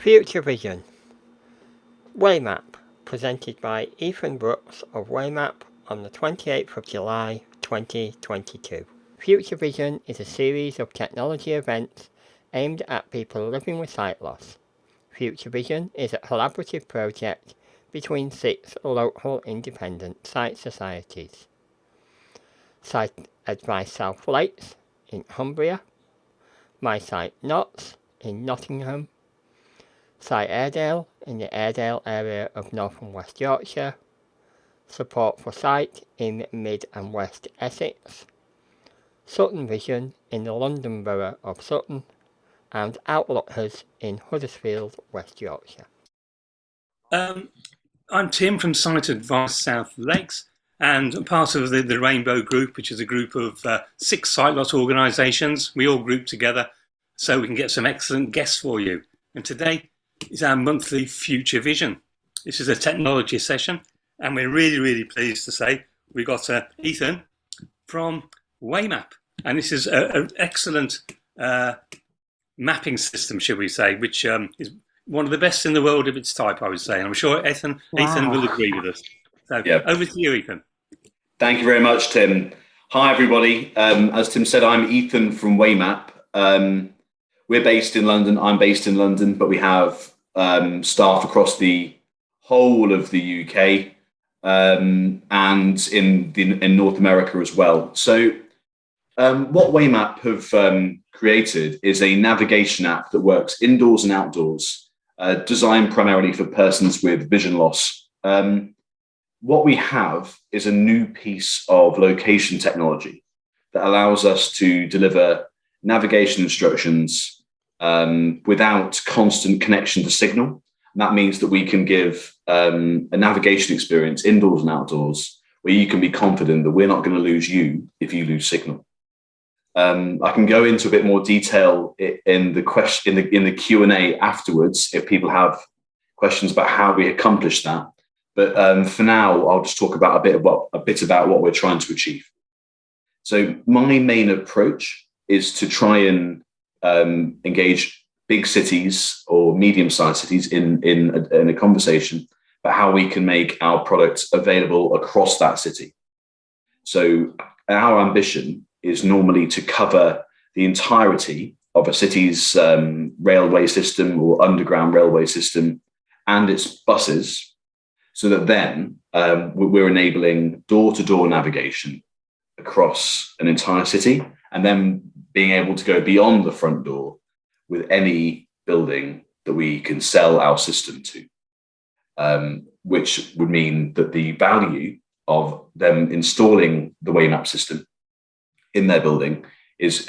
Future Vision. Waymap, presented by Ethan Brooks of Waymap on the 28th of July 2022. Future Vision is a series of technology events aimed at people living with sight loss. Future Vision is a collaborative project between 6 local independent sight societies. Sight Advice South Lakes in Cumbria, My Sight Notts in Nottingham, Sight Airedale in the Airedale area of North and West Yorkshire, Support for Sight in Mid and West Essex, Sutton Vision in the London Borough of Sutton, and Outlookers in Huddersfield, West Yorkshire. I'm Tim from Sight Advice South Lakes, and I'm part of the Rainbow Group, which is a group of 6 sight loss organisations. We all group together so we can get some excellent guests for you. And today is our monthly Future Vision. This is a technology session, and we're really pleased to say we got Ethan from Waymap, and this is an excellent mapping system, shall we say, which is one of the best in the world of its type, I would say. And I'm sure Ethan will agree with us. So Over to you, Ethan. Thank you very much, Tim. Hi, everybody. As Tim said, I'm Ethan from Waymap. We're based in London. I'm based in London, but we have staff across the whole of the UK and in North America as well. So what Waymap have created is a navigation app that works indoors and outdoors, designed primarily for persons with vision loss. What we have is a new piece of location technology that allows us to deliver navigation instructions without constant connection to signal. And that means that we can give a navigation experience indoors and outdoors where you can be confident that we're not going to lose you if you lose signal. I can go into a bit more detail in the Q&A afterwards if people have questions about how we accomplish that. But for now, I'll just talk about a bit about what we're trying to achieve. So my main approach is to try and engage big cities or medium-sized cities in a conversation about how we can make our product available across that city. So our ambition is normally to cover the entirety of a city's railway system or underground railway system and its buses, so that then we're enabling door-to-door navigation across an entire city, and then being able to go beyond the front door with any building that we can sell our system to, which would mean that the value of them installing the Waymap system in their building is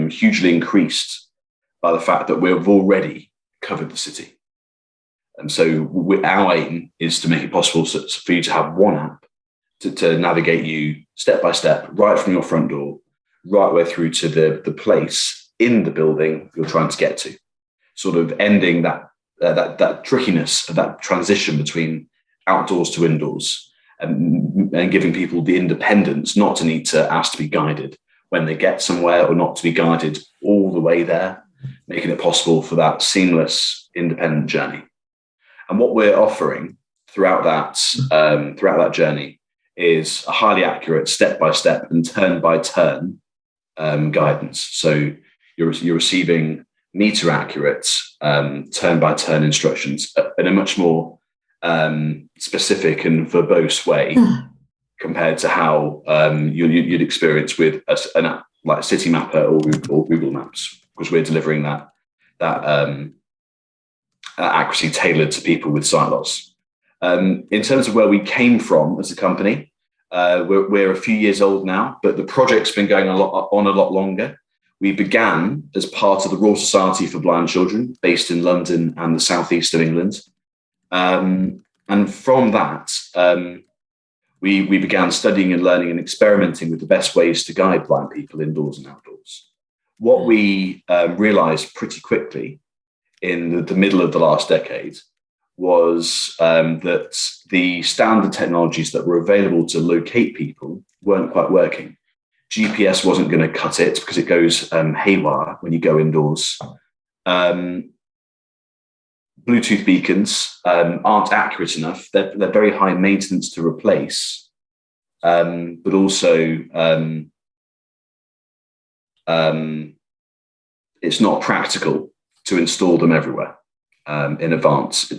hugely increased by the fact that we've already covered the city. And so our aim is to make it possible for you to have one app to navigate you step by step, right from your front door, right way through to the place in the building you're trying to get to, sort of ending that trickiness of that transition between outdoors to indoors, and giving people the independence not to need to ask to be guided when they get somewhere, or not to be guided all the way there, making it possible for that seamless, independent journey. And what we're offering throughout that journey is a highly accurate step-by-step and turn-by-turn guidance. So you're receiving meter-accurate turn-by-turn instructions in a much more specific and verbose way compared to how you'd experience with an app like Citymapper or Google Maps, because we're delivering that accuracy tailored to people with sight loss. In terms of where we came from as a company, we're a few years old now, but the project's been going on a lot longer. We began as part of the Royal Society for Blind Children, based in London and the southeast of England. And from that, we began studying and learning and experimenting with the best ways to guide blind people indoors and outdoors. What we realized pretty quickly in the middle of the last decade was that the standard technologies that were available to locate people weren't quite working. GPS wasn't going to cut it because it goes haywire when you go indoors. Bluetooth beacons aren't accurate enough. They're very high maintenance to replace, but also it's not practical to install them everywhere in advance.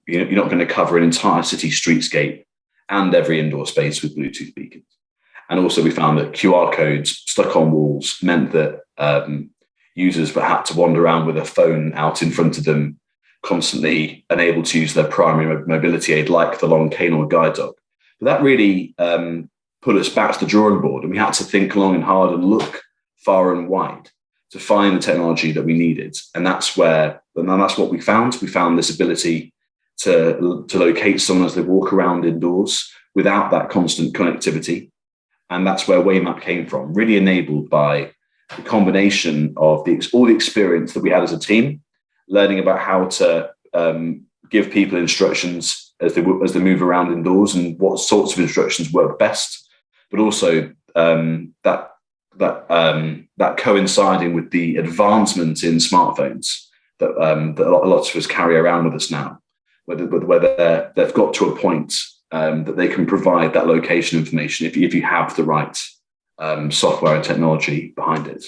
You're not going to cover an entire city streetscape and every indoor space with Bluetooth beacons. And also we found that QR codes stuck on walls meant that users had to wander around with a phone out in front of them, constantly unable to use their primary mobility aid like the long cane or guide dog. But that really put us back to the drawing board, and we had to think long and hard and look far and wide to find the technology that we needed. And that's what we found. We found this ability to locate someone as they walk around indoors without that constant connectivity. And that's where Waymap came from, really enabled by the combination of all the experience that we had as a team, learning about how to give people instructions as they move around indoors and what sorts of instructions work best, but also that coinciding with the advancement in smartphones that a lot of us carry around with us now, whether they've got to a point that they can provide that location information if you have the right software and technology behind it.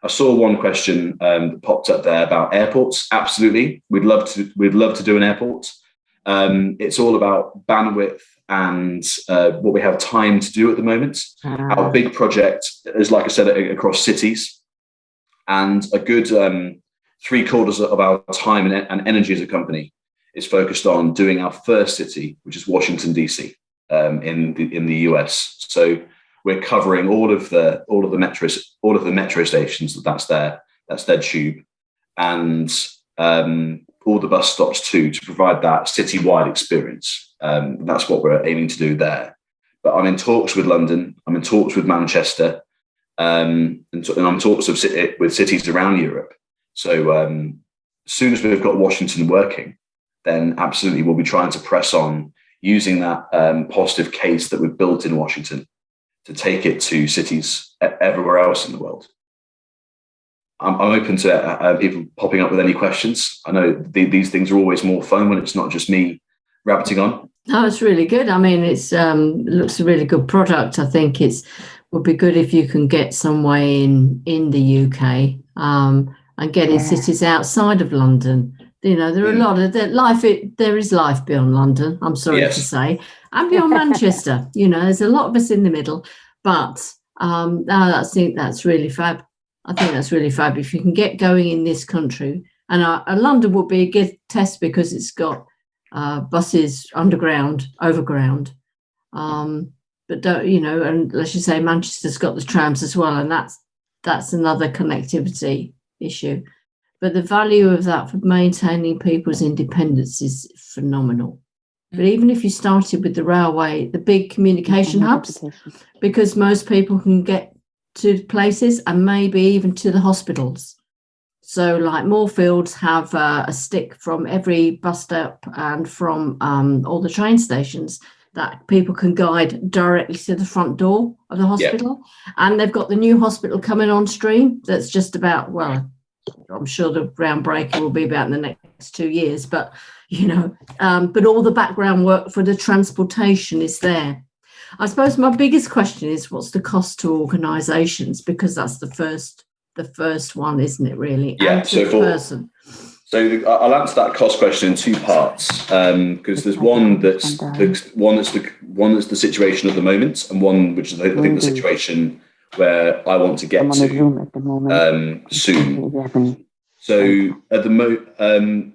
I saw one question that popped up there about airports. Absolutely, we'd love to do an airport. It's all about bandwidth and what we have time to do at the moment. Our big project is, like I said, across cities, and a good 3/4 of our time and energy as a company is focused on doing our first city, which is Washington DC, in the US. So we're covering all of the metro stations that's their tube, and all the bus stops too, to provide that citywide experience. That's what we're aiming to do there. But I'm in talks with London. I'm in talks with Manchester, and I'm in talks with cities around Europe. So as soon as we've got Washington working, then absolutely we'll be trying to press on using that positive case that we've built in Washington to take it to cities everywhere else in the world. I'm open to people popping up with any questions. I know these things are always more fun when it's not just me rabbiting on. No, it's really good. I mean, it looks a really good product. I think would be good if you can get some way in the UK and get in cities outside of London. You know, there are a lot of there is life beyond London, I'm sorry to say, and beyond Manchester. You know, there's a lot of us in the middle, but I think that's really fab. I think that's really fab if you can get going in this country. And London would be a good test because it's got buses underground, overground. But don't, you know, and let's just say Manchester's got the trams as well, and that's another connectivity issue. But the value of that for maintaining people's independence is phenomenal. But even if you started with the railway, the big communication hubs, because most people can get to places and maybe even to the hospitals. So like Moorfields have a stick from every bus stop and from all the train stations that people can guide directly to the front door of the hospital. Yep. And they've got the new hospital coming on stream. That's just about, well, I'm sure the groundbreaking will be about in the next 2 years, but, you know, but all the background work for the transportation is there. I suppose my biggest question is what's the cost to organisations, because that's the first one, isn't it, really? Yeah, and to the person. So I'll answer that cost question in two parts, because there's one that's the situation at the moment, and one which is I think the situation where I want to get to soon. So at the moment,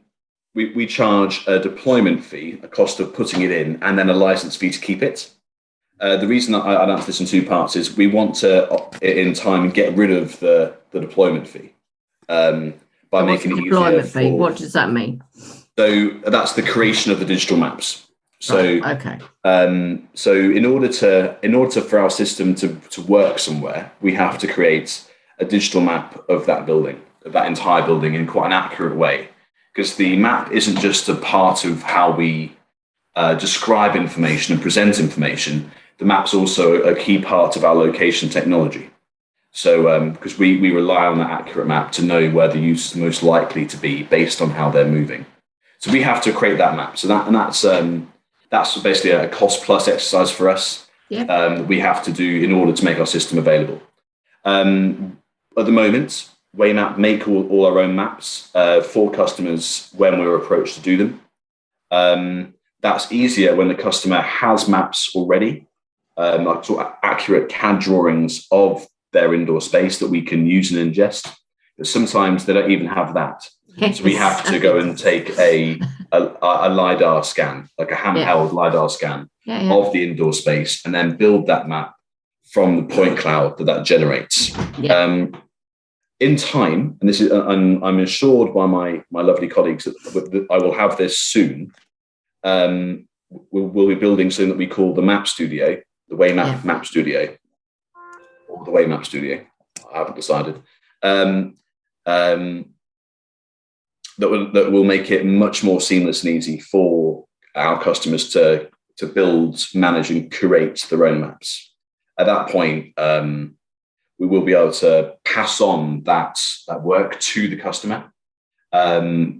we charge a deployment fee, a cost of putting it in, and then a license fee to keep it. The reason I'd answer this in two parts is we want to, in time, get rid of the deployment fee by making it easier. Fee? What does that mean? So that's the creation of the digital maps. So right. Okay. So in order for our system to work somewhere, we have to create a digital map of that building, of that entire building, in quite an accurate way, because the map isn't just a part of how we describe information and present information. The map's also a key part of our location technology. So because we rely on that accurate map to know where the user is most likely to be based on how they're moving. So we have to create that map. So that's basically a cost plus exercise for us. Yeah. We have to do in order to make our system available. At the moment, Waymap make all our own maps for customers when we're approached to do them. That's easier when the customer has maps already, like sort of accurate CAD drawings of their indoor space that we can use and ingest. But sometimes they don't even have that. Yes. So we have to go and take a LiDAR scan, like a handheld LiDAR scan of the indoor space, and then build that map from the point cloud that generates. Yeah. In time, and this is, and I'm assured by my lovely colleagues that I will have this soon. We'll be building something that we call the Map Studio, the Waymap Map Studio, or the Waymap Studio. I haven't decided. That will make it much more seamless and easy for our customers to build, manage, and curate their own maps. At that point, we will be able to pass on that work to the customer,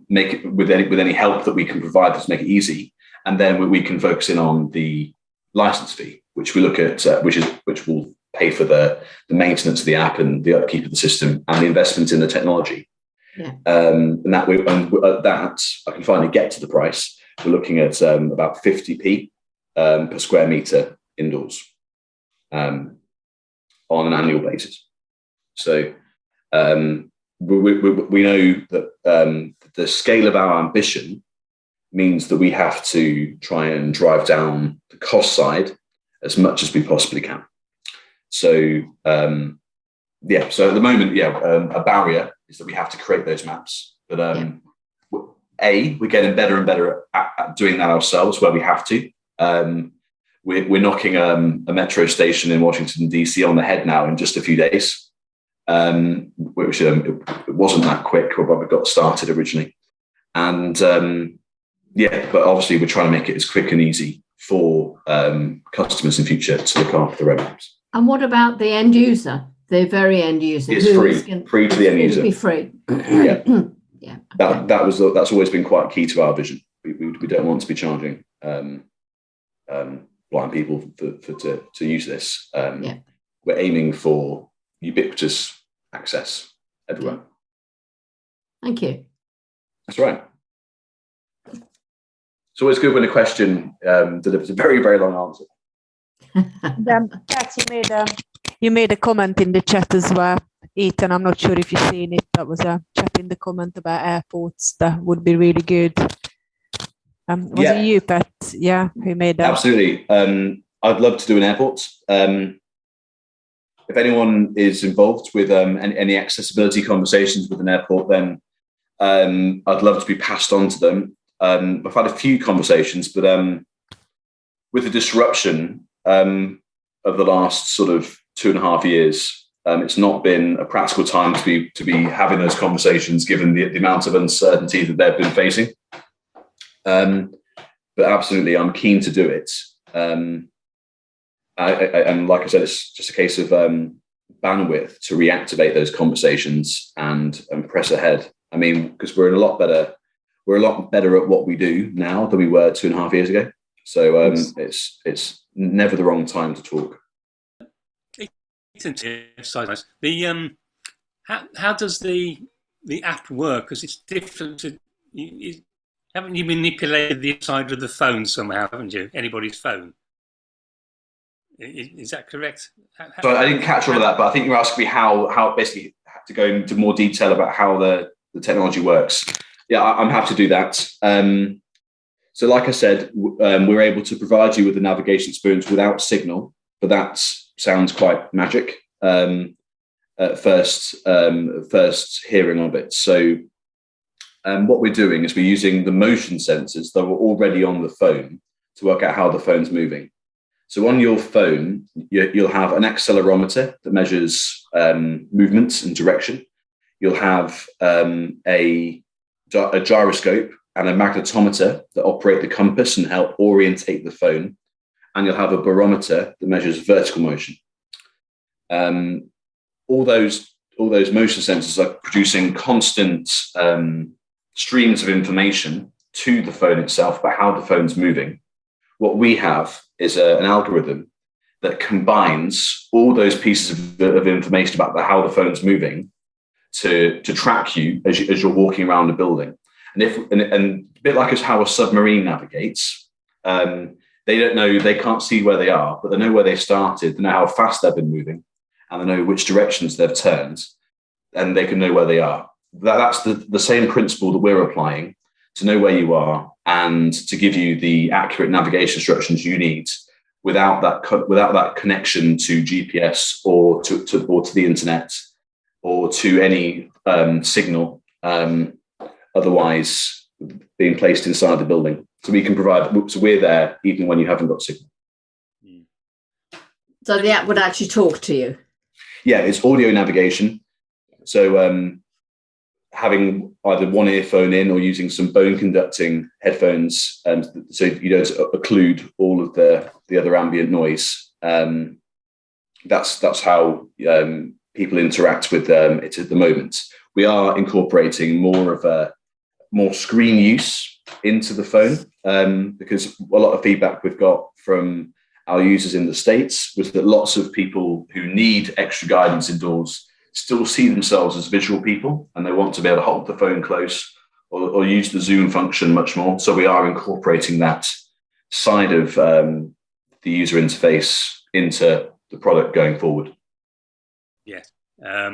make it with any help that we can provide to make it easy, and then we can focus in on the license fee, which we look at, which will pay for the maintenance of the app and the upkeep of the system and the investment in the technology. Yeah. And that way, that I can finally get to the price. We're looking at about 50p per square meter indoors on an annual basis. So we know that the scale of our ambition means that we have to try and drive down the cost side as much as we possibly can. So so at the moment, a barrier is that we have to create those maps. But we're getting better and better at doing that ourselves where we have to. We're knocking a metro station in Washington, D.C. on the head now in just a few days, which it wasn't that quick when we got started originally. And but obviously we're trying to make it as quick and easy for customers in future to look after their own maps. And what about the end user? The very end user. It's free to the end user. It'll be free. Yeah. Yeah. Okay. That's always been quite key to our vision. We don't want to be charging blind people to use this. We're aiming for ubiquitous access everywhere. Thank you. That's right. It's always good when a question delivers a very, very long answer. Pat, you made a comment in the chat as well, Ethan. I'm not sure if you've seen it. That was a chat in the comment about airports. That would be really good. Was it you, Pat? Yeah, who made that? Absolutely. I'd love to do an airport. If anyone is involved with any accessibility conversations with an airport, then I'd love to be passed on to them. I've had a few conversations, but with the disruption of the last sort of 2.5 years, it's not been a practical time to be having those conversations, given the amount of uncertainty that they've been facing. But absolutely, I'm keen to do it. And like I said, it's just a case of bandwidth to reactivate those conversations and press ahead. I mean, because we're a lot better at what we do now than we were 2.5 years ago. So it's never the wrong time to talk. How does the app work? Because it's different to. Haven't you manipulated the inside of the phone somehow? Haven't you? Anybody's phone. Is that correct? So I didn't catch all of that, but I think you're asking me how basically to go into more detail about how the technology works. Yeah, I'm happy to do that. So like I said, we're able to provide you with the navigation experience without signal, but that sounds quite magic at first hearing of it. So what we're doing is we're using the motion sensors that were already on the phone to work out how the phone's moving. So on your phone, you'll have an accelerometer that measures movement and direction. You'll have a gyroscope and a magnetometer that operate the compass and help orientate the phone. And you'll have a barometer that measures vertical motion. All those motion sensors are producing constant streams of information to the phone itself, but how the phone's moving. What we have is an algorithm that combines all those pieces of information about how the phone's moving to track you as you're walking around the building. And a bit like how a submarine navigates, they don't know, they can't see where they are, but they know where they started, they know how fast they've been moving, and they know which directions they've turned, and they can know where they are. That's the same principle that we're applying to know where you are and to give you the accurate navigation instructions you need without that connection to GPS or to the internet or to any signal otherwise being placed inside the building. So we can provide. So we're there even when you haven't got signal. So the app would actually talk to you. Yeah, it's audio navigation. So having either one earphone in or using some bone conducting headphones, so you don't occlude all of the other ambient noise. That's how people interact with it at the moment. We are incorporating more screen use into the phone because a lot of feedback we've got from our users in the States was that lots of people who need extra guidance indoors still see themselves as visual people, and they want to be able to hold the phone close or use the zoom function much more. So we are incorporating that side of the user interface into the product going forward. Yes.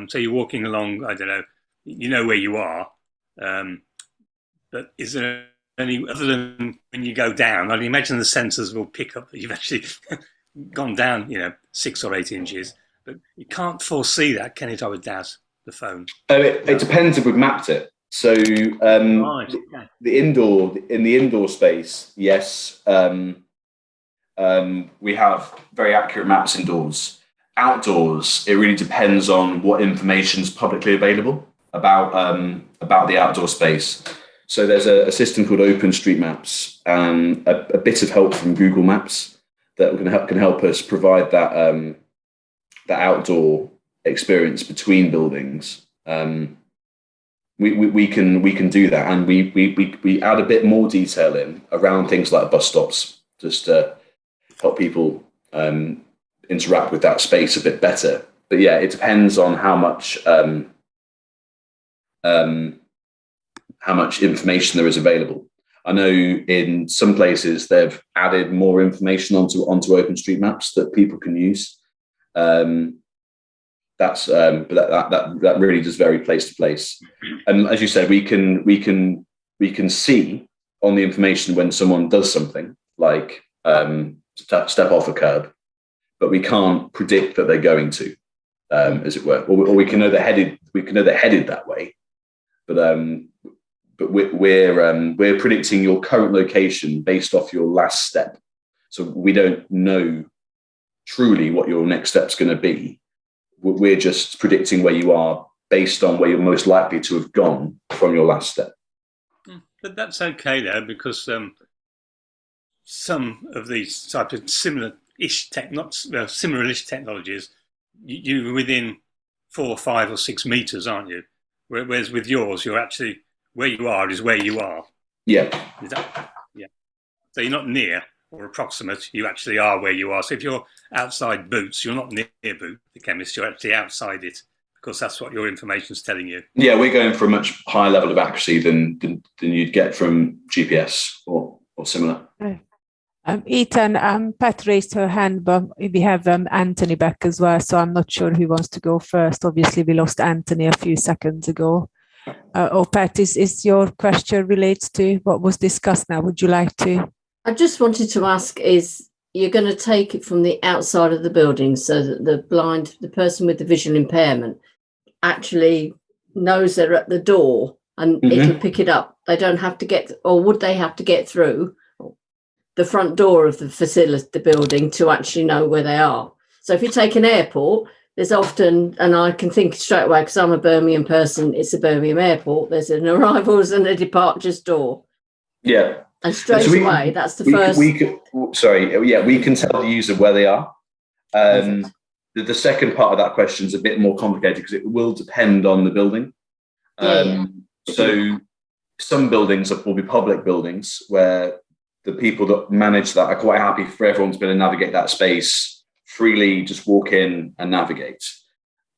So you're walking along, I don't know, you know where you are, but is there any, other than when you go down, I'd imagine the sensors will pick up that you've actually gone down, 6 or 8 inches. But you can't foresee that, can it? I would doubt the phone. It depends if we've mapped it. So Right, okay. in the indoor space, yes, we have very accurate maps indoors. Outdoors, it really depends on what information is publicly available about the outdoor space. So there's a system called OpenStreetMaps and a bit of help from Google Maps that can help us provide that outdoor experience between buildings. We can do that, and we add a bit more detail in around things like bus stops, just to help people interact with that space a bit better. But yeah, it depends on how much information there is available. I know in some places they've added more information onto OpenStreetMaps that people can use. But that really does vary place to place. And as you said, we can see on the information when someone does something like step off a curb, but we can't predict that they're going to, as it were, or we can know they're headed. We can know they're headed that way, but we're predicting your current location based off your last step. So we don't know truly what your next step's going to be. We're just predicting where you are based on where you're most likely to have gone from your last step. But that's okay there, because some of these type of similar-ish technologies, you're within 4, 5 or 6 meters, aren't you? Whereas with yours, you're actually, where you are is where you are. Yeah. Yeah. So you're not near or approximate, you actually are where you are. So if you're outside Boots, you're not near Boots, the chemist, you're actually outside it, because that's what your information's telling you. Yeah, we're going for a much higher level of accuracy than you'd get from GPS or similar. Ethan, Pat raised her hand, but we have Anthony back as well, so I'm not sure who wants to go first. Obviously, we lost Anthony a few seconds ago. Pat, is your question relates to what was discussed now? Would you like to? I just wanted to ask, is you're going to take it from the outside of the building so that the person with the visual impairment actually knows they're at the door and it'll pick it up. They don't have to get, or would they have to get through the front door of the facility, the building, to actually know where they are? So if you take an airport, there's often, and I can think straight away because I'm a Birmingham person, it's a Birmingham airport, there's an arrivals and a departures door. Yeah. And straight away, that's the first. We can tell the user where they are. The second part of that question is a bit more complicated because it will depend on the building. So some buildings will be public buildings where the people that manage that are quite happy for everyone to be able to navigate that space freely, just walk in and navigate.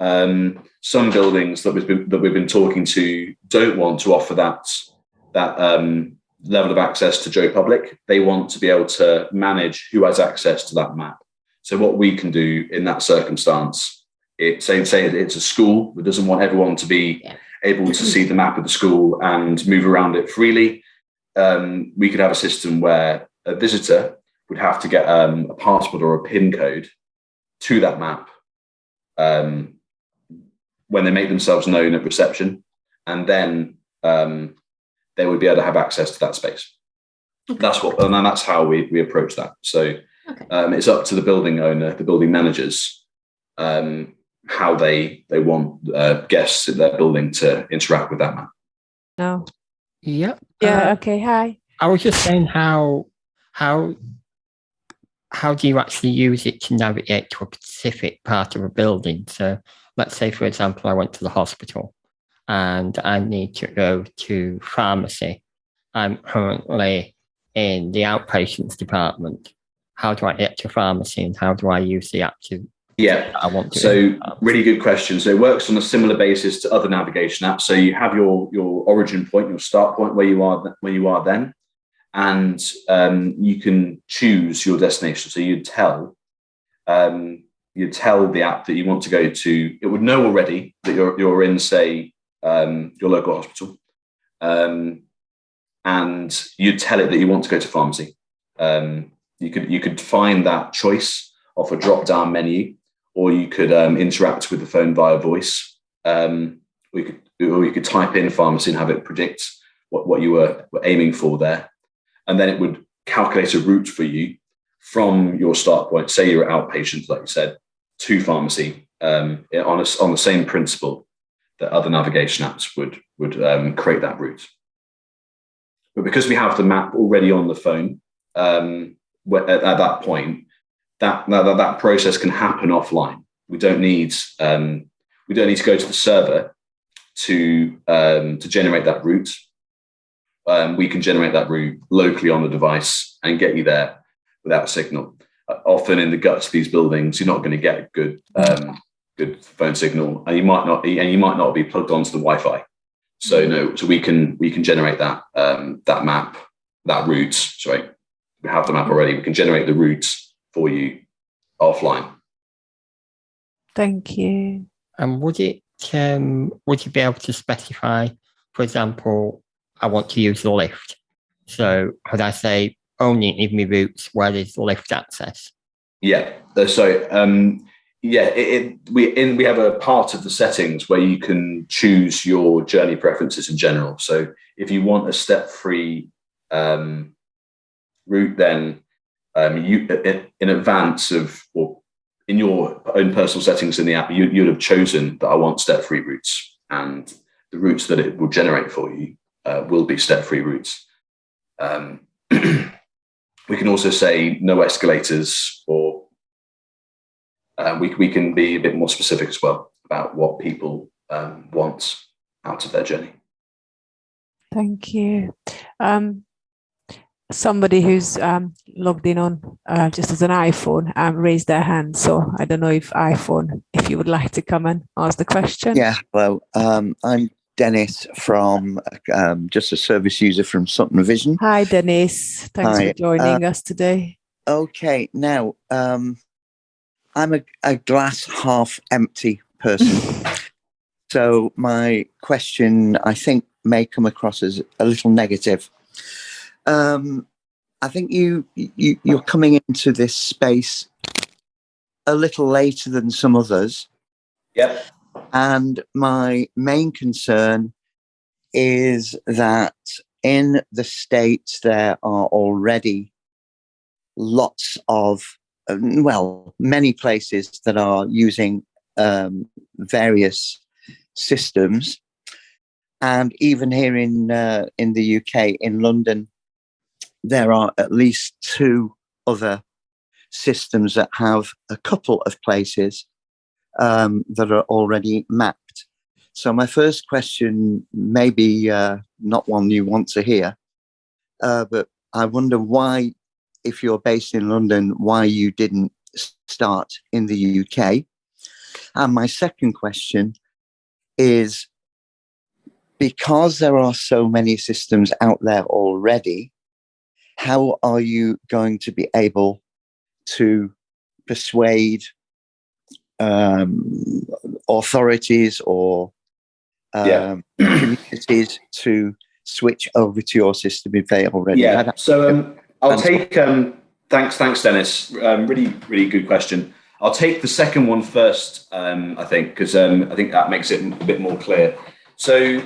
Some buildings that we've been talking to don't want to offer that level of access to Joe Public. They want to be able to manage who has access to that map. So what we can do in that circumstance, say it's a school that doesn't want everyone to be able to see the map of the school and move around it freely. We could have a system where a visitor would have to get a passport or a PIN code to that map when they make themselves known at reception, and then they would be able to have access to that space. Okay. That's how we approach that. So it's up to the building owner, the building managers, how they want guests in their building to interact with that map. No. Yep. Yeah. Okay. Hi. I was just saying how do you actually use it to navigate to a specific part of a building? So let's say, for example, I went to the hospital and I need to go to pharmacy. I'm currently in the outpatients department. How do I get to pharmacy, and how do I use the app to? Yeah, I want to. So really good question. So it works on a similar basis to other navigation apps. So you have your origin point, your start point where you are then, and you can choose your destination. So you'd tell the app that you want to go to. It would know already that you're in, say, your local hospital, and you'd tell it that you want to go to pharmacy. You could find that choice off a drop-down menu, or you could interact with the phone via voice. Or you could type in pharmacy and have it predict what you were aiming for there, and then it would calculate a route for you from your start point. Say you're outpatient, like you said, to pharmacy on the same principle that other navigation apps would create that route. But because we have the map already on the phone, at that point, that process can happen offline. We don't need to go to the server to generate that route. We can generate that route locally on the device and get you there without signal. Often in the guts of these buildings, you're not going to get a good phone signal, and you might not be plugged onto the Wi-Fi. So we can generate that map, that route. Sorry, we have the map already. We can generate the route for you offline. Thank you. And would you be able to specify, for example, I want to use the lift? So could I say only give me routes where there's lift access? Yeah. So we have a part of the settings where you can choose your journey preferences in general. So if you want a step-free route, then you in advance of, or in your own personal settings in the app, you'd have chosen that I want step-free routes, and the routes that it will generate for you will be step-free routes. We can also say no escalators, or we can be a bit more specific as well about what people want out of their journey. Thank you. Somebody who's logged in on just as an iPhone raised their hand. So I don't know if you would like to come and ask the question. Yeah, well, I'm Dennis from just a service user from Sutton Vision. Hi, Dennis. Thanks for joining us today. Okay, now I'm a glass half empty person. So my question, I think, may come across as a little negative. I think you're coming into this space a little later than some others. Yep. And my main concern is that in the States there are already lots of, many places that are using various systems. And even here in the UK, in London, there are at least 2 other systems that have a couple of places that are already mapped. So my first question may be not one you want to hear, but I wonder why, if you're based in London, why you didn't start in the UK. And my second question is, because there are so many systems out there already, how are you going to be able to persuade authorities or communities to switch over to your system if they already had? So I'll take thanks Dennis, really good question. I'll take the second one first, I think, because I think that makes it a bit more clear. So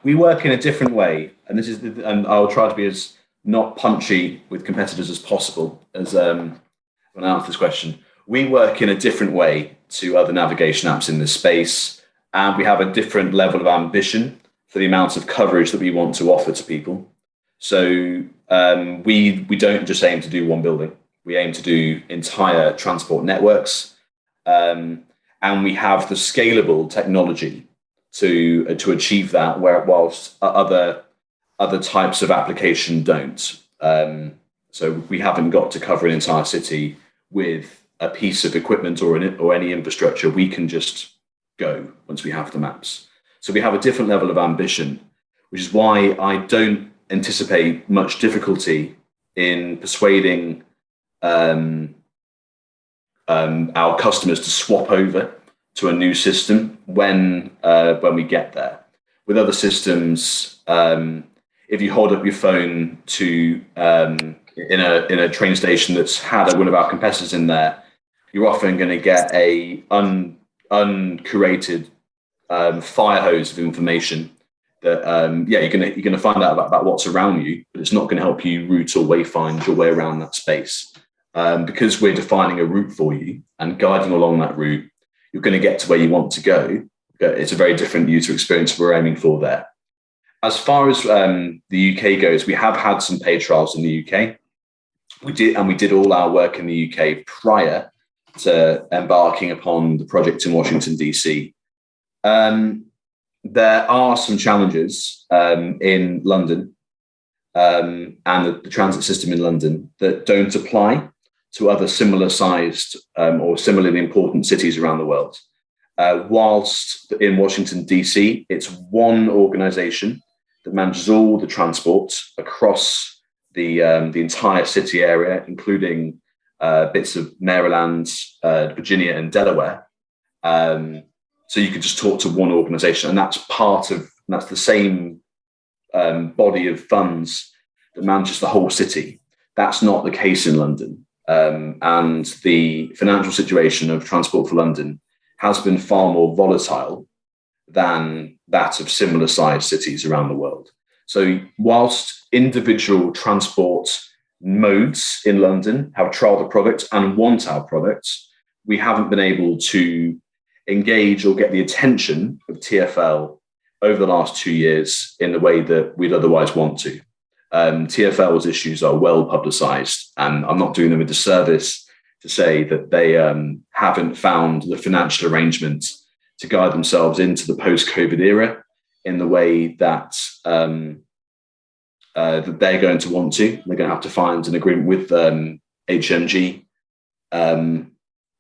we work in a different way, and I'll try to be as not punchy with competitors as possible as when I answer this question. We work in a different way to other navigation apps in this space, and we have a different level of ambition for the amount of coverage that we want to offer to people. So we don't just aim to do one building. We aim to do entire transport networks, and we have the scalable technology to achieve that, whilst other types of application don't. So we haven't got to cover an entire city with a piece of equipment or any infrastructure. We can just go once we have the maps. So we have a different level of ambition, which is why I don't anticipate much difficulty in persuading our customers to swap over to a new system when we get there. With other systems, if you hold up your phone to in a train station that's had one of our competitors in there, you're often going to get a uncurated fire hose of information that you're going to find out about what's around you, but it's not going to help you route or wayfind your way around that space. Because we're defining a route for you and guiding along that route, you're going to get to where you want to go. It's a very different user experience we're aiming for there. As far as the UK goes, we have had some paid trials in the UK. We did all our work in the UK prior to embarking upon the project in Washington, DC. There are some challenges in London and the transit system in London that don't apply to other similar sized or similarly important cities around the world. Whilst in Washington, DC, it's one organization that manages all the transport across the entire city area, including bits of Maryland, Virginia, and Delaware. So you could just talk to one organization, and that's the same body of funds that manages the whole city. That's not the case in London. And the financial situation of Transport for London has been far more volatile than that of similar sized cities around the world. So whilst individual transport modes in London have trialed the product and want our products, we haven't been able to engage or get the attention of TfL over the last 2 years in the way that we'd otherwise want to. TfL's issues are well publicized, and I'm not doing them a disservice to say that they haven't found the financial arrangement to guide themselves into the post-COVID era in the way that that they're going to want to. They're going to have to find an agreement with HMG on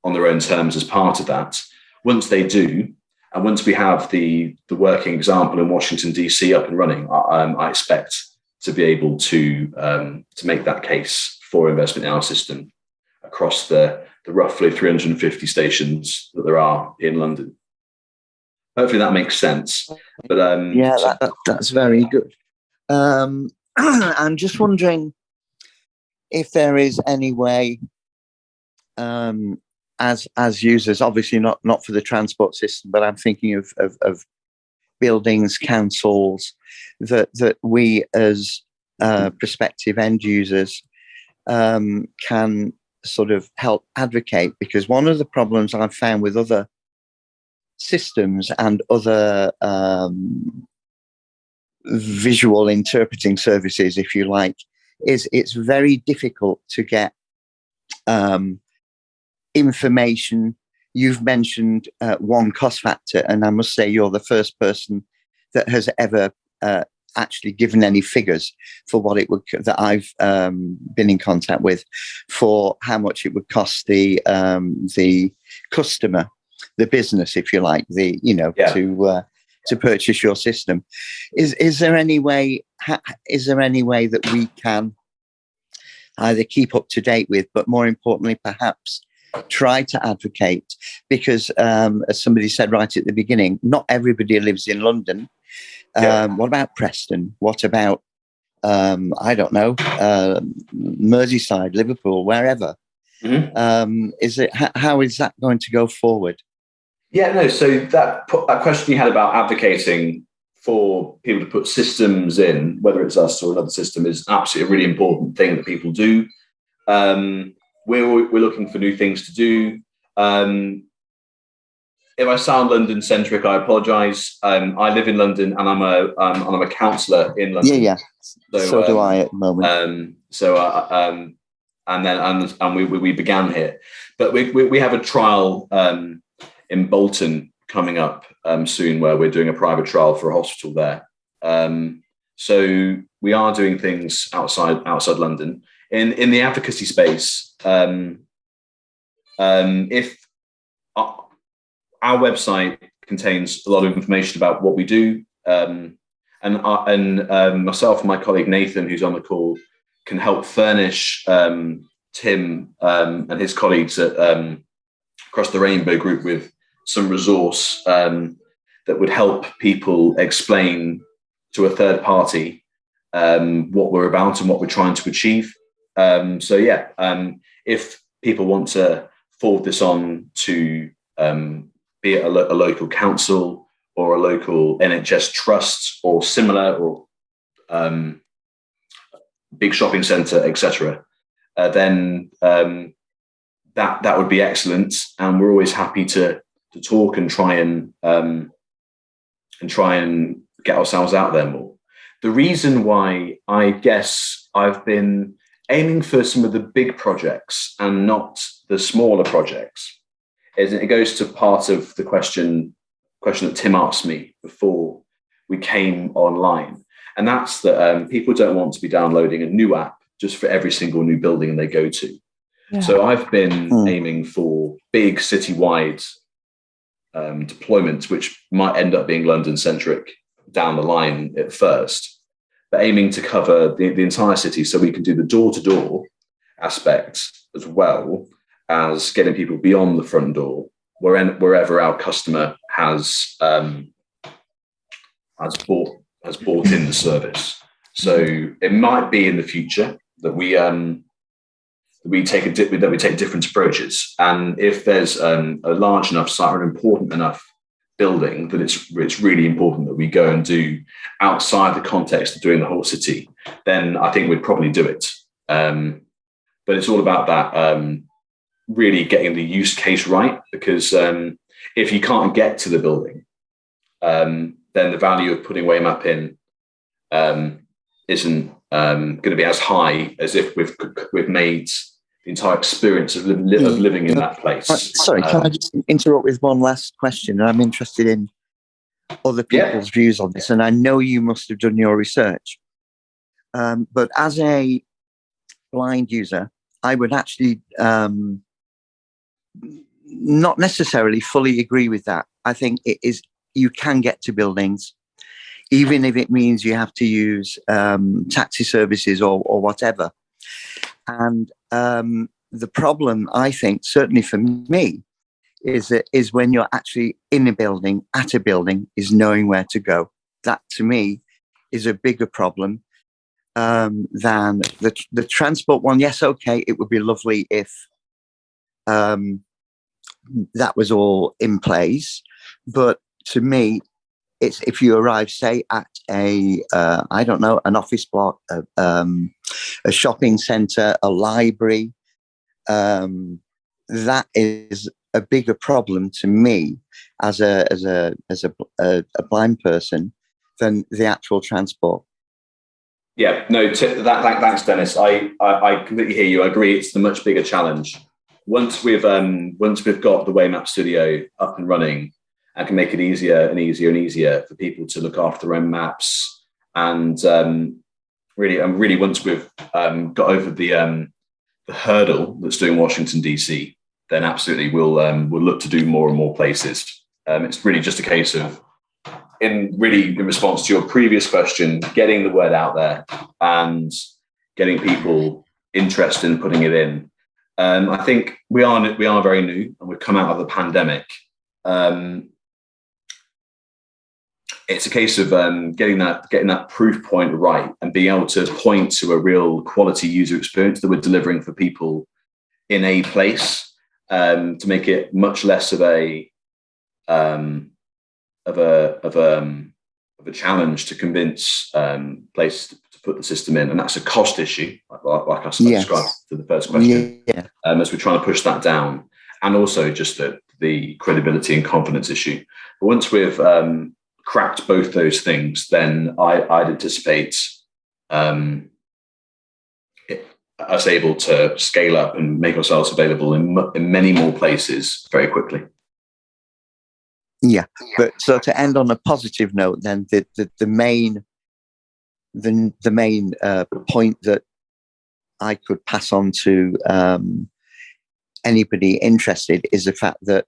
their own terms as part of that. Once they do, and once we have the working example in Washington, DC up and running, I expect to be able to make that case for investment in our system across the roughly 350 stations that there are in London. Hopefully that makes sense. But that's very good. I'm just wondering if there is any way, as users, obviously not for the transport system, but I'm thinking of buildings, councils, that we as prospective end users can sort of help advocate, because one of the problems I've found with other systems and other visual interpreting services, if you like, is it's very difficult to get information you've mentioned one cost factor, and I must say you're the first person that has ever actually given any figures for what it would, that I've been in contact with, for how much it would cost the customer, the business, if you like, to purchase your system. Is there any way that we can either keep up to date with, but more importantly, perhaps try to advocate? Because as somebody said right at the beginning, not everybody lives in London. What about Preston? What about I don't know, Merseyside, Liverpool, wherever? How is that going to go forward? Yeah, no. So that question you had about advocating for people to put systems in, whether it's us or another system, is absolutely a really important thing that people do. We're looking for new things to do. If I sound London centric, I apologise. I live in London, and I'm a councillor in London. Yeah. So do I at the moment. And we began here, but we have a trial in Bolton coming up soon, where we're doing a private trial for a hospital there. So we are doing things outside London in the advocacy space. If our website contains a lot of information about what we do, and myself and my colleague Nathan, who's on the call, can help furnish Tim and his colleagues at across the Rainbow Group with some resource that would help people explain to a third party what we're about and what we're trying to achieve. If people want to forward this on to be it a local council or a local NHS trust or similar, or big shopping centre, etc., then that would be excellent. And we're always happy to talk and try and get ourselves out there more. The reason why I guess I've been aiming for some of the big projects and not the smaller projects is it goes to part of the question that Tim asked me before we came online. And that's that people don't want to be downloading a new app just for every single new building they go to. Yeah. So I've been aiming for big citywide deployments, which might end up being London-centric down the line at first, but aiming to cover the entire city so we can do the door-to-door aspect as well as getting people beyond the front door, wherever our customer has bought in the service. So it might be in the future that we take different approaches, and if there's a large enough site or an important enough building that it's really important that we go and do outside the context of doing the whole city, then I think we'd probably do it. But it's all about that. Really getting the use case right, because if you can't get to the building, then the value of putting Waymap in isn't going to be as high as if we've made the entire experience of living in that place. Sorry, can I just interrupt with one last question? I'm interested in other people's views on this, and I know you must have done your research. But as a blind user, I would actually not necessarily fully agree with that. I think it is, you can get to buildings, even if it means you have to use taxi services or whatever. And the problem, I think, certainly for me, is when you're actually in a building, at a building, is knowing where to go. That, to me, is a bigger problem than the transport one. Yes, okay, it would be lovely if that was all in place. But to me, it's if you arrive, say, at an office block, a shopping centre, a library, that is a bigger problem to me as a blind person than the actual transport. Yeah, no, thanks, Dennis. I completely hear you. I agree. It's the much bigger challenge once we've got the Waymap Studio up and running, I can make it easier and easier and easier for people to look after their own maps. And really, once we've got over the hurdle that's doing Washington DC, then absolutely we'll look to do more and more places. It's really just a case of, in response to your previous question, getting the word out there and getting people interested in putting it in. I think we are very new, and we've come out of the pandemic. It's a case of getting that proof point right and being able to point to a real quality user experience that we're delivering for people in a place, to make it much less of a challenge to convince places to put the system in, and that's a cost issue, like I described to the first question. Yeah. As we're trying to push that down, and also just the credibility and confidence issue. But once we've cracked both those things, then I'd anticipate us able to scale up and make ourselves available in many more places very quickly. Yeah, but so to end on a positive note, then the main point that I could pass on to anybody interested is the fact that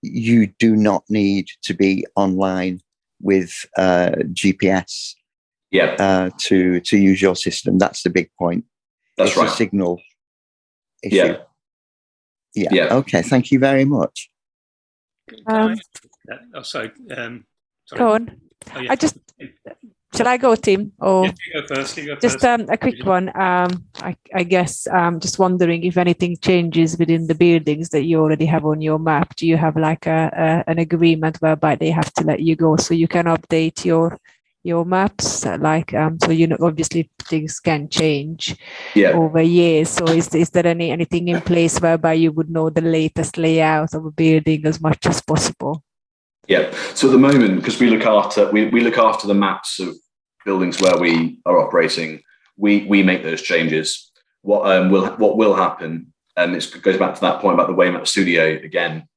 you do not need to be online with GPS to use your system. That's the big point. That's right. It's a signal issue. Yeah. Okay, thank you very much. Sorry. Go on. Oh, yeah. Shall I go, Tim? Or you go first. just a quick one. I guess just wondering if anything changes within the buildings that you already have on your map. Do you have like an agreement whereby they have to let you go so you can update your maps? Like so obviously things can change over years. So is there anything in place whereby you would know the latest layout of a building as much as possible? Yeah. So at the moment, because we look after the maps of buildings where we are operating, we make those changes. What will happen, and it goes back to that point about the Waymap Studio again.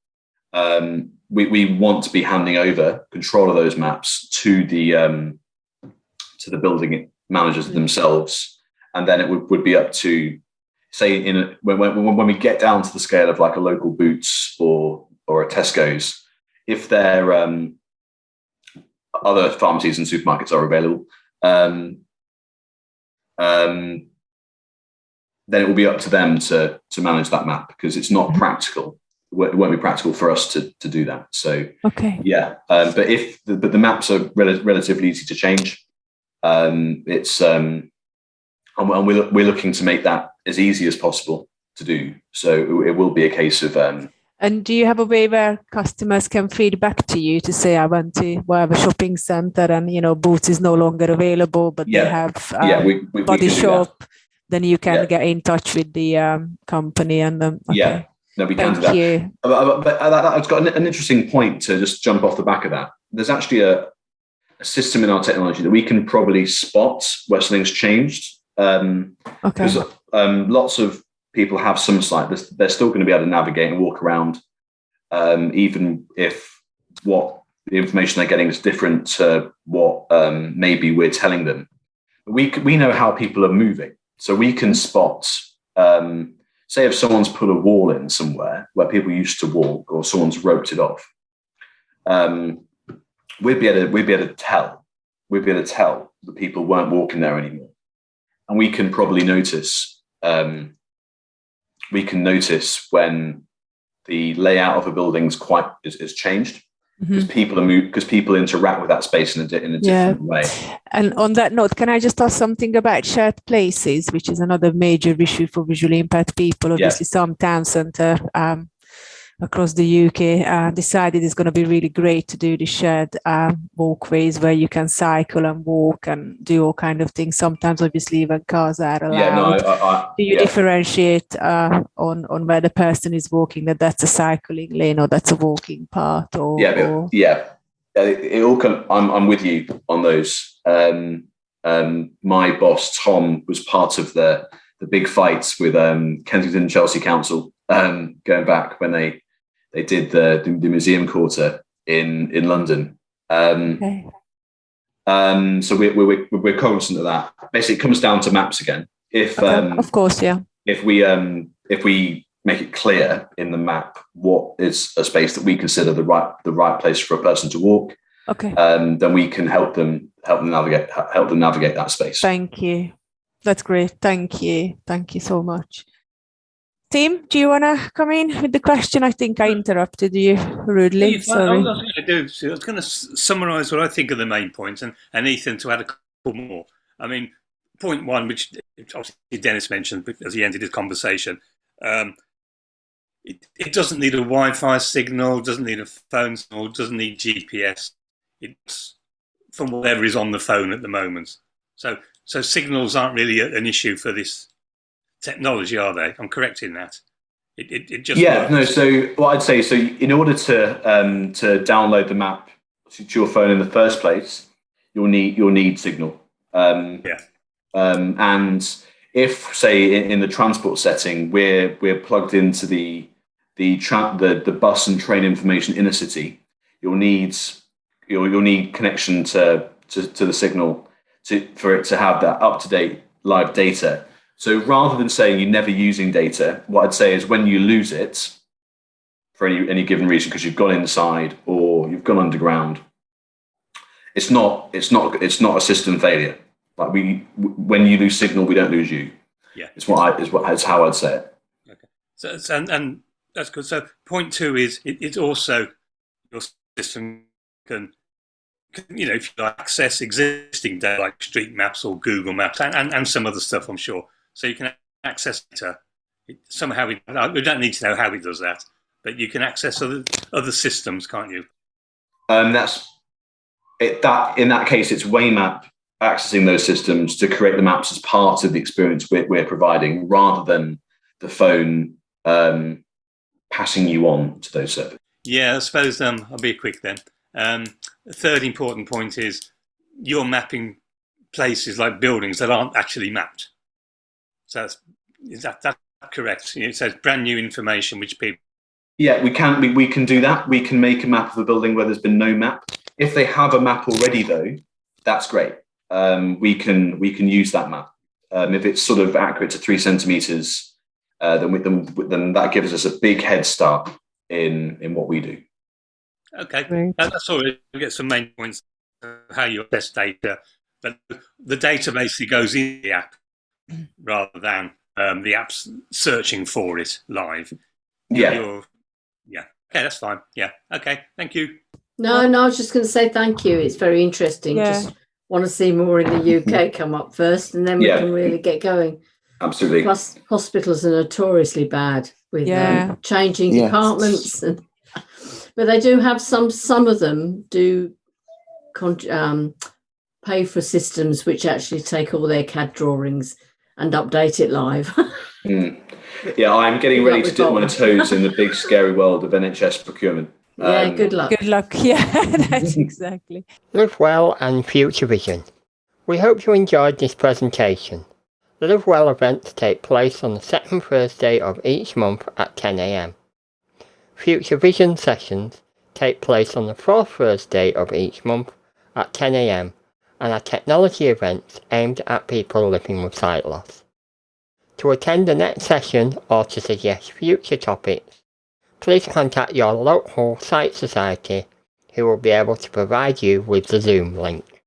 We want to be handing over control of those maps to the building managers themselves, and then it would be up to, say, when we get down to the scale of like a local Boots or a Tesco's. If their other pharmacies and supermarkets are available, then it will be up to them to manage that map, because it's not practical. It won't be practical for us to do that. So yeah, but the maps are relatively easy to change. It's and we're looking to make that as easy as possible to do. So it will be a case of. And do you have a way where customers can feed back to you to say, I went to whatever shopping center and, Boots is no longer available, but they have Body Shop, then you can get in touch with the company and them. Okay. Yeah, no, we can do that. You. But it's got an interesting point to just jump off the back of that. There's actually a system in our technology that we can probably spot where something's changed. Because lots of people have some site, they're still going to be able to navigate and walk around, even if what the information they're getting is different to what maybe we're telling them. We know how people are moving, so we can spot. Say if someone's put a wall in somewhere where people used to walk, or someone's roped it off, we'd be able to tell. We'd be able to tell that people weren't walking there anymore, and we can probably notice. We can notice when the layout of a building's is changed, because people interact with that space in a different way. And on that note, can I just ask something about shared places, which is another major issue for visually impaired people? Obviously, some town centre across the UK decided it's going to be really great to do the shared walkways where you can cycle and walk and do all kind of things. Sometimes, obviously, even cars are allowed. Do you differentiate on where the person is walking, that's a cycling lane or that's a walking path? It all I'm with you on those. My boss Tom was part of the big fights with Kensington and Chelsea Council going back when they did the museum quarter in London. Okay. So we're cognizant of that. Basically, it comes down to maps again. Of course, yeah. If we make it clear in the map what is a space that we consider the right place for a person to walk, Okay. then we can help them navigate that space. Thank you. That's great. Thank you so much. Tim, do you want to come in with the question? I think I interrupted you rudely. Sorry. I was going to summarise what I think are the main points, and Ethan to add a couple more. I mean, point one, which obviously Dennis mentioned as he ended his conversation, it doesn't need a Wi-Fi signal, doesn't need a phone signal, doesn't need GPS. It's from whatever is on the phone at the moment. So signals aren't really an issue for this technology, are they? I'm correct in that. It just works. No. So what I'd say, so in order to download the map to your phone in the first place, you'll need signal. And if, say, in the transport setting, we're plugged into the bus and train information in a city, you'll need connection to the signal for it to have that up-to-date live data. So rather than saying you're never using data, what I'd say is when you lose it for any given reason, because you've gone inside or you've gone underground, it's not a system failure. Like when you lose signal, we don't lose you. Yeah, it's how I'd say it. Okay, so and that's good. So point two is it's also your system can if you access existing data like street maps or Google Maps and some other stuff, I'm sure. So you can access data somehow. We don't need to know how it does that, but you can access other systems, can't you? That's it. That in that case, it's Waymap accessing those systems to create the maps as part of the experience we're providing, rather than the phone passing you on to those servers. Yeah, I suppose I'll be quick then. The third important point is you're mapping places like buildings that aren't actually mapped. So is that correct? It says brand new information, which people... Yeah, we can do that. We can make a map of a building where there's been no map. If they have a map already, though, that's great. We can use that map. If it's sort of accurate to 3 centimeters, then that gives us a big head start in what we do. Okay, Great. That's all. We get some main points of how you assess data, but the data basically goes in the app rather than the app's searching for it live. Yeah. Yeah. Okay, that's fine. Yeah. Okay. Thank you. No, I was just going to say thank you. It's very interesting. Yeah. Just want to see more in the UK come up first, and then we can really get going. Absolutely. Plus, hospitals are notoriously bad with changing departments, but they do have some of them do pay for systems which actually take all their CAD drawings and update it live. Yeah, I'm getting ready to dip my toes in the big scary world of NHS procurement. Yeah, good luck. Good luck. Yeah, that's exactly. Live Well and Future Vision. We hope you enjoyed this presentation. The Live Well events take place on the second Thursday of each month at 10 a.m. Future Vision sessions take place on the fourth Thursday of each month at 10 a.m. and are technology events aimed at people living with sight loss. To attend the next session or to suggest future topics, please contact your local Sight Society, who will be able to provide you with the Zoom link.